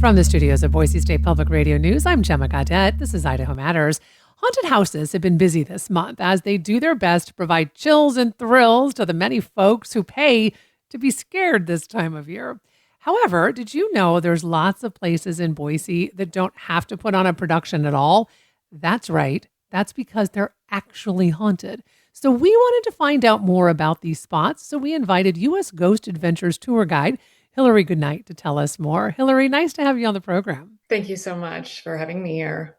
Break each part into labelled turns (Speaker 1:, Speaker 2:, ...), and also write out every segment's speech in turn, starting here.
Speaker 1: From the studios of Boise State Public Radio News, I'm Gemma Gaudette. This is Idaho Matters. Haunted houses have been busy this month as they do their best to provide chills and thrills to the many folks who pay to be scared this time of year. However, did you know there's lots of places in Boise that don't have to put on a production at all? That's right. That's because they're actually haunted. So we wanted to find out more about these spots. So we invited U.S. Ghost Adventures tour guide Hillary Goodnight to tell us more. Hillary, nice to have you on the program.
Speaker 2: Thank you so much for having me here.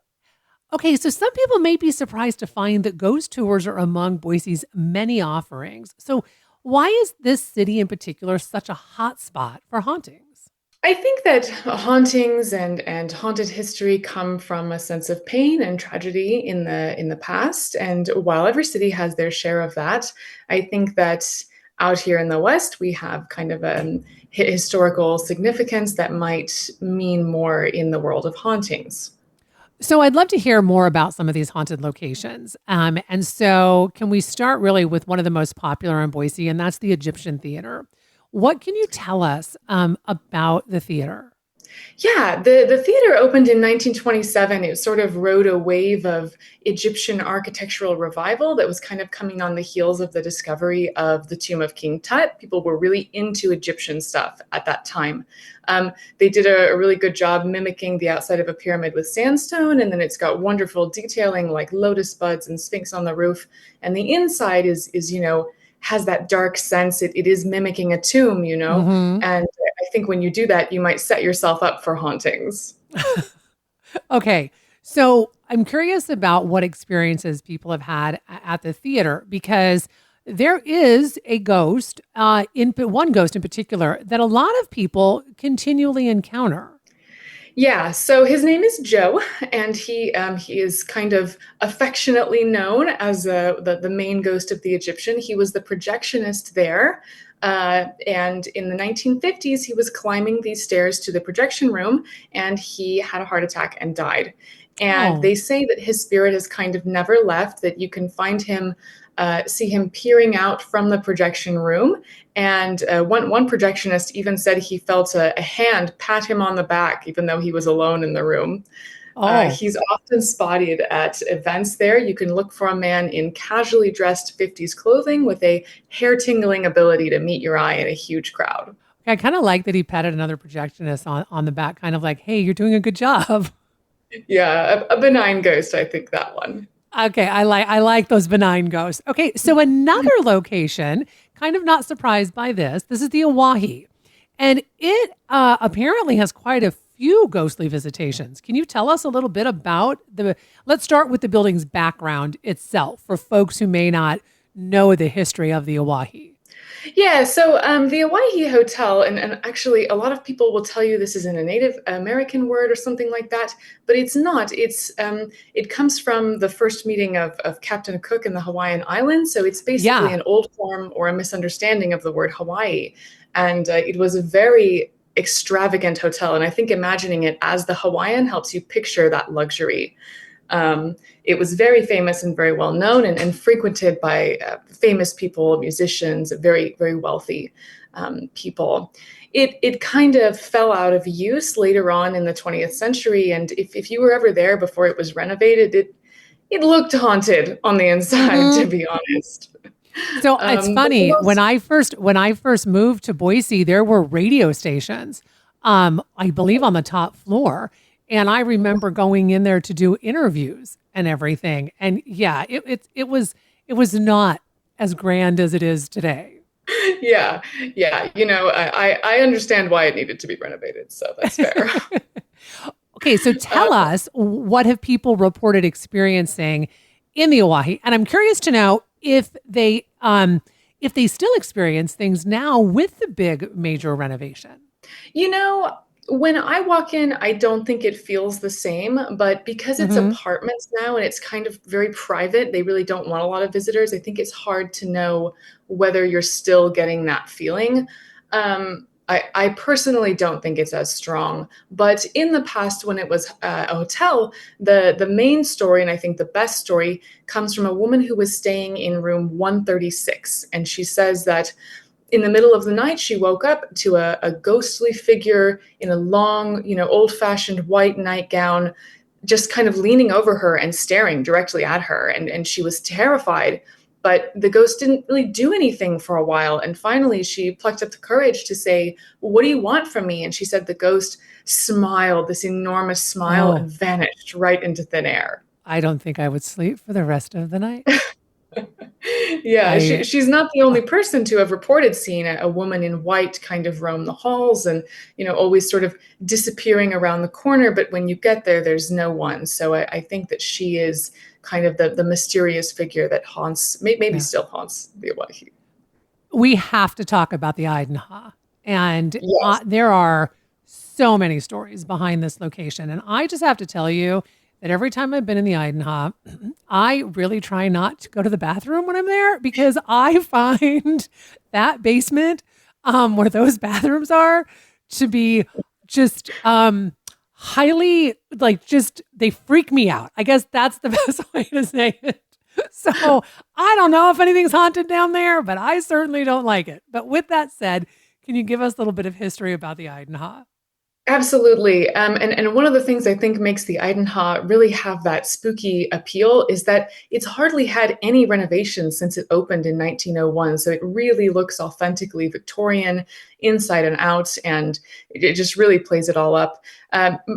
Speaker 1: Okay, so some people may be surprised to find that ghost tours are among Boise's many offerings. So why is this city in particular such a hot spot for hauntings?
Speaker 2: I think that hauntings and haunted history come from a sense of pain and tragedy in the past. And while every city has their share of that, I think that out here in the West, we have kind of a historical significance that might mean more in the world of hauntings.
Speaker 1: So I'd love to hear more about some of these haunted locations. And so can we start really with one of the most popular in Boise, and that's the Egyptian Theater. What can you tell us about the theater?
Speaker 2: Yeah, the theater opened in 1927. It sort of rode a wave of Egyptian architectural revival that was kind of coming on the heels of the discovery of the tomb of King Tut. People were really into Egyptian stuff at that time. They did a really good job mimicking the outside of a pyramid with sandstone, and then it's got wonderful detailing like lotus buds and sphinx on the roof. And the inside is has that dark sense. It is mimicking a tomb,
Speaker 1: Hmm.
Speaker 2: and I think when you do that, you might set yourself up for hauntings.
Speaker 1: Okay, so I'm curious about what experiences people have had at the theater because there is a ghost, in one ghost in particular, that a lot of people continually encounter.
Speaker 2: Yeah, so his name is Joe, and he is kind of affectionately known as the main ghost of the Egyptian. He was the projectionist there, and in the 1950s, he was climbing these stairs to the projection room, and he had a heart attack and died. And
Speaker 1: Oh,
Speaker 2: they say that his spirit has kind of never left, that you can find him, see him peering out from the projection room. And one projectionist even said he felt a hand pat him on the back, even though he was alone in the room.
Speaker 1: oh.
Speaker 2: He's often spotted at events there. You can look for a man in casually dressed 50s clothing with a hair tingling ability to meet your eye in a huge crowd.
Speaker 1: I kind of like that he patted another projectionist on the back, kind of like, hey, you're doing a good job.
Speaker 2: Yeah, a benign ghost, I think that one.
Speaker 1: Okay, I like those benign ghosts. Okay, so another location, kind of not surprised by this. This is the Oahe, and it apparently has quite a few ghostly visitations. Can you tell us a little bit about the? Let's start with the building's background itself for folks who may not know the history of the Oahe.
Speaker 2: Yeah, so the Hawaii Hotel, and actually a lot of people will tell you this isn't a Native American word or something like that, but it's not. It comes from the first meeting of Captain Cook in the Hawaiian Islands, so it's basically
Speaker 1: Yeah.
Speaker 2: an old form or a misunderstanding of the word Hawaii, and it was a very extravagant hotel, and I think imagining it as the Hawaiian helps you picture that luxury. Um, it was very famous and very well known and frequented by famous people, musicians, very, very wealthy people. It kind of fell out of use later on in the 20th century. And if you were ever there before it was renovated, it looked haunted on the inside, to
Speaker 1: Hmm.
Speaker 2: be honest.
Speaker 1: So it's
Speaker 2: But the
Speaker 1: funny
Speaker 2: most
Speaker 1: when I first moved to Boise, there were radio stations, I believe on the top floor, and I remember going in there to do interviews and everything. And yeah, it was not as grand as it is today.
Speaker 2: yeah, yeah, I understand why it needed to be renovated, so that's fair.
Speaker 1: Okay, so tell us what have people reported experiencing in the Oahe, and I'm curious to know if they still experience things now with the big major renovation.
Speaker 2: You know, when I walk in, I don't think it feels the same, but because it's
Speaker 1: Hmm.
Speaker 2: apartments now and it's kind of very private, they really don't want a lot of visitors. I think it's hard to know whether you're still getting that feeling. I personally don't think it's as strong, but in the past, when it was a hotel, the main story, and I think the best story, comes from a woman who was staying in room 136, and she says that in the middle of the night, she woke up to a ghostly figure in a long, old-fashioned white nightgown, just kind of leaning over her and staring directly at her. And she was terrified, but the ghost didn't really do anything for a while. And finally, she plucked up the courage to say, "Well, what do you want from me?" And she said the ghost smiled, this enormous smile,
Speaker 1: Oh,
Speaker 2: and vanished right into thin air.
Speaker 1: I don't think I would sleep for the rest of the night.
Speaker 2: Yeah,
Speaker 1: I,
Speaker 2: she's not the
Speaker 1: uh,
Speaker 2: only person to have reported seeing a woman in white kind of roam the halls and, always sort of disappearing around the corner. But when you get there, there's no one. So I think that she is kind of the mysterious figure that haunts, maybe
Speaker 1: yeah.
Speaker 2: still haunts the Oahe.
Speaker 1: We have to talk about the Idaho. And
Speaker 2: Yes.
Speaker 1: there are so many stories behind this location. And I just have to tell you that every time I've been in the Idaho, I really try not to go to the bathroom when I'm there because I find that basement, where those bathrooms are, to be just highly, like, just they freak me out. I guess that's the best way to say it. So I don't know if anything's haunted down there, but I certainly don't like it. But with that said, can you give us a little bit of history about the Idaho?
Speaker 2: Absolutely. And one of the things I think makes the Idaho really have that spooky appeal is that it's hardly had any renovations since it opened in 1901. So it really looks authentically Victorian inside and out, and it just really plays it all up.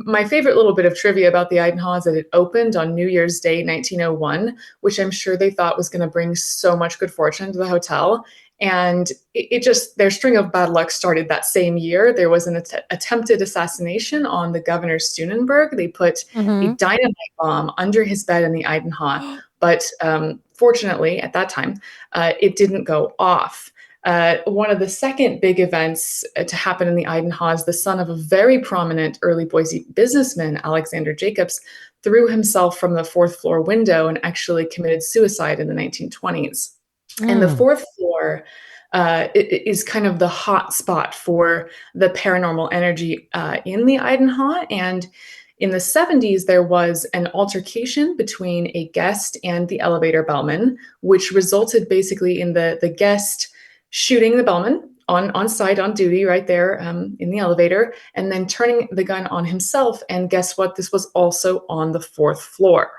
Speaker 2: My favorite little bit of trivia about the Idaho is that it opened on New Year's Day, 1901, which I'm sure they thought was going to bring so much good fortune to the hotel. And it just, their string of bad luck started that same year. There was an attempted assassination on the governor Steunenberg. They put a
Speaker 1: Mm-hmm.
Speaker 2: dynamite bomb under his bed in the Idaho, but fortunately, at that time, it didn't go off. One of the second big events to happen in the Idaho is the son of a very prominent early Boise businessman, Alexander Jacobs, threw himself from the fourth floor window and actually committed suicide in the 1920s. And the
Speaker 1: Mm.
Speaker 2: fourth floor is kind of the hot spot for the paranormal energy in the Idaho. And in the 70s, there was an altercation between a guest and the elevator bellman, which resulted basically in the guest shooting the bellman on site, on duty, right there in the elevator, and then turning the gun on himself. And guess what? This was also on the fourth floor.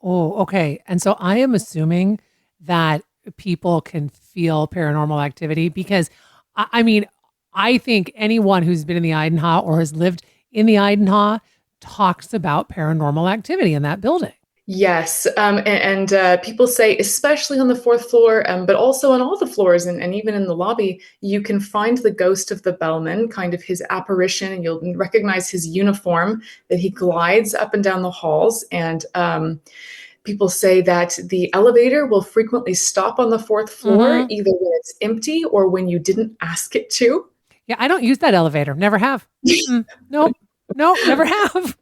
Speaker 1: Okay. And so I am assuming that people can feel paranormal activity because I mean, I think anyone who's been in the Idaho or has lived in the Idaho talks about paranormal activity in that building.
Speaker 2: Yes, and people say, especially on the fourth floor, but also on all the floors and even in the lobby, you can find the ghost of the bellman, kind of his apparition, and you'll recognize his uniform that he glides up and down the halls. And people say that the elevator will frequently stop on the fourth floor,
Speaker 1: Hmm.
Speaker 2: either when it's empty or when you didn't ask it to.
Speaker 1: Yeah, I don't use that elevator. Never have. Mm-mm. Nope. Nope. Never have.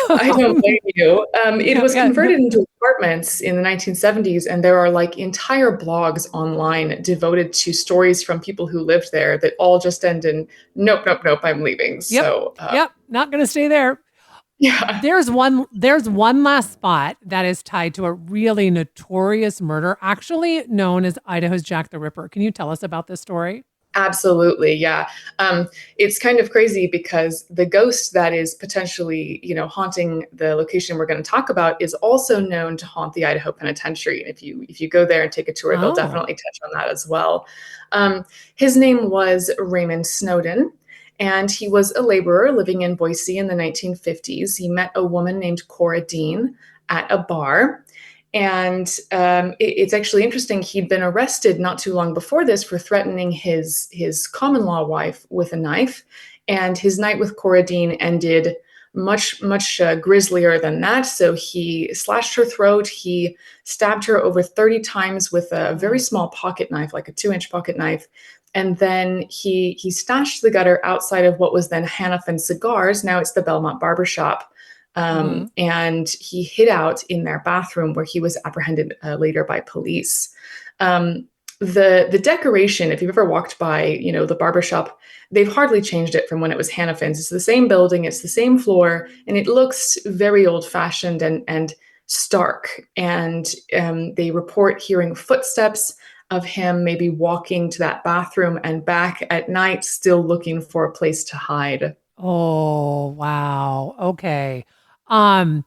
Speaker 2: I don't blame you. It
Speaker 1: Yeah.
Speaker 2: was
Speaker 1: Yeah. No.
Speaker 2: converted into apartments in the 1970s, and there are like entire blogs online devoted to stories from people who lived there that all just end in nope, nope, nope, I'm leaving.
Speaker 1: Yep.
Speaker 2: So,
Speaker 1: Yep. Not going to stay there.
Speaker 2: yeah,
Speaker 1: There's one last spot that is tied to a really notorious murder, actually known as Idaho's Jack the Ripper. Can you tell us about this story?
Speaker 2: absolutely. Yeah. It's kind of crazy because the ghost that is potentially, haunting the location we're going to talk about is also known to haunt the Idaho Penitentiary. And if you go there and take a tour, they'll
Speaker 1: Oh.
Speaker 2: definitely touch on that as well. His name was Raymond Snowden. And he was a laborer living in Boise in the 1950s. He met a woman named Cora Dean at a bar. And it's actually interesting. He'd been arrested not too long before this for threatening his common law wife with a knife, and his night with Cora Dean ended much grislier than that. So he slashed her throat. He stabbed her over 30 times with a very
Speaker 1: Oh.
Speaker 2: small pocket knife, like a 2-inch pocket knife. And then he stashed the gutter outside of what was then Hannafin Cigars. Now it's the Belmont Barbershop.
Speaker 1: Mm-hmm.
Speaker 2: And he hid out in their bathroom where he was apprehended later by police. Um, the decoration, if you've ever walked by, the barbershop, they've hardly changed it from when it was Hannafin's. It's the same building, it's the same floor, and it looks very old fashioned and stark. And they report hearing footsteps of him maybe walking to that bathroom and back at night, still looking for a place to hide.
Speaker 1: Oh, wow. Okay. Um,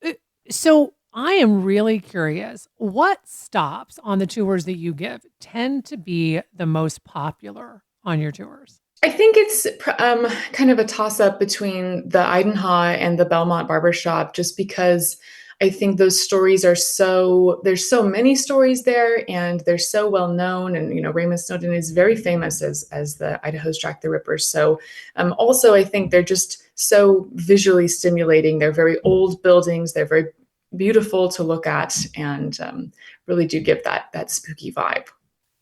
Speaker 1: uh, so I am really curious. What stops on the tours that you give tend to be the most popular on your tours?
Speaker 2: I think it's kind of a toss up between the Idaho and the Belmont Barbershop, just because I think those stories are there's so many stories there and they're so well known. And, Raymond Snowden is very famous as the Idaho's Jack the Ripper. So also, I think they're just so visually stimulating. They're very old buildings. They're very beautiful to look at and really do give that spooky vibe.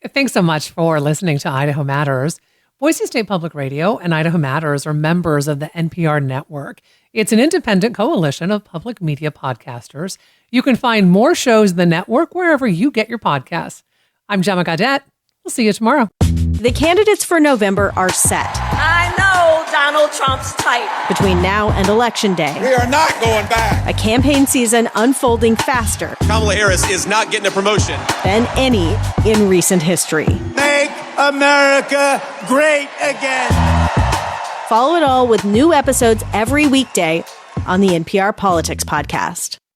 Speaker 1: Thanks so much for listening to Idaho Matters. Boise State Public Radio and Idaho Matters are members of the NPR network. It's an independent coalition of public media podcasters. You can find more shows in the network wherever you get your podcasts. I'm Gemma Gaudette. We'll see you tomorrow.
Speaker 3: The candidates for November are set.
Speaker 4: I know Donald Trump's type.
Speaker 3: Between now and Election Day,
Speaker 5: we are not going back.
Speaker 3: A campaign season unfolding faster
Speaker 5: Kamala Harris is not getting a promotion
Speaker 3: than any in recent history.
Speaker 5: Make America great again.
Speaker 3: Follow it all with new episodes every weekday on the NPR Politics Podcast.